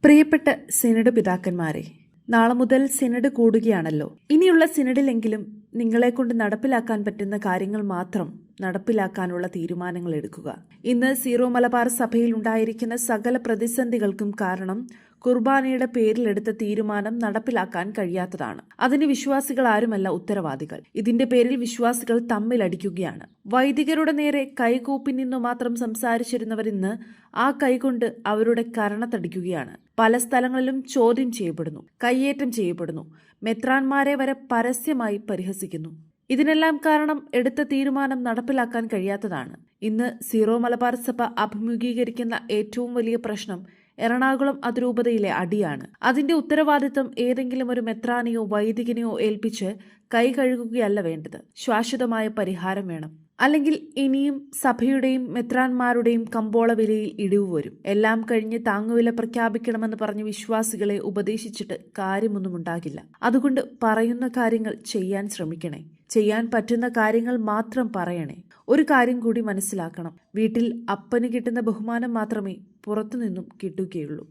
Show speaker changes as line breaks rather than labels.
പ്രിയപ്പെട്ട സിനഡ് പിതാക്കന്മാരെ, നാളെ മുതൽ സിനഡ് കൂടുകയാണല്ലോ. ഇനിയുള്ള സിനഡിലെങ്കിലും നിങ്ങളെക്കൊണ്ട് നടപ്പിലാക്കാൻ പറ്റുന്ന കാര്യങ്ങൾ മാത്രം നടപ്പിലാക്കാനുള്ള തീരുമാനങ്ങൾ എടുക്കുക. ഇന്ന് സീറോ മലബാർ സഭയിൽ ഉണ്ടായിരിക്കുന്ന സകല പ്രതിസന്ധികൾക്കും കാരണം കുർബാനയുടെ പേരിലെടുത്ത തീരുമാനം നടപ്പിലാക്കാൻ കഴിയാത്തതാണ്. അതിന് വിശ്വാസികൾ ആരുമല്ല ഉത്തരവാദികൾ. ഇതിന്റെ പേരിൽ വിശ്വാസികൾ തമ്മിലടിക്കുകയാണ്. വൈദികരുടെ നേരെ കൈകൂപ്പി നിന്നു മാത്രം സംസാരിച്ചിരുന്നവരിന്ന് ആ കൈകൊണ്ട് അവരുടെ കരണത്തടിക്കുകയാണ്. പല സ്ഥലങ്ങളിലും ചോദ്യം ചെയ്യപ്പെടുന്നു, കയ്യേറ്റം ചെയ്യപ്പെടുന്നു, മെത്രാന്മാരെ വരെ പരസ്യമായി പരിഹസിക്കുന്നു. ഇതിനെല്ലാം കാരണം എടുത്ത തീരുമാനം നടപ്പിലാക്കാൻ കഴിയാത്തതാണ്. ഇന്ന് സീറോ മലബാർ സഭ അഭിമുഖീകരിക്കുന്ന ഏറ്റവും വലിയ പ്രശ്നം എറണാകുളം അതിരൂപതയിലെ അടിയാണ്. അതിന്റെ ഉത്തരവാദിത്തം ഏതെങ്കിലും ഒരു മെത്രാനെയോ വൈദികനെയോ ഏൽപ്പിച്ച് കൈ കഴുകുകയല്ല വേണ്ടത്. ശാശ്വതമായ പരിഹാരം വേണം. അല്ലെങ്കിൽ ഇനിയും സഭയുടെയും മെത്രാന്മാരുടെയും കമ്പോള വിലയിൽ ഇടിവ് വരും. എല്ലാം കഴിഞ്ഞ് താങ്ങുവില പ്രഖ്യാപിക്കണമെന്ന് പറഞ്ഞ് വിശ്വാസികളെ ഉപദേശിച്ചിട്ട് കാര്യമൊന്നും ഉണ്ടാകില്ല. അതുകൊണ്ട് പറയുന്ന കാര്യങ്ങൾ ചെയ്യാൻ ശ്രമിക്കണേ. ചെയ്യാൻ പറ്റുന്ന കാര്യങ്ങൾ മാത്രം പറയണേ. ഒരു കാര്യം കൂടി മനസ്സിലാക്കണം. വീട്ടിൽ അപ്പന് കിട്ടുന്ന ബഹുമാനം മാത്രമേ പുറത്തുനിന്നും കിട്ടുകയുള്ളൂ.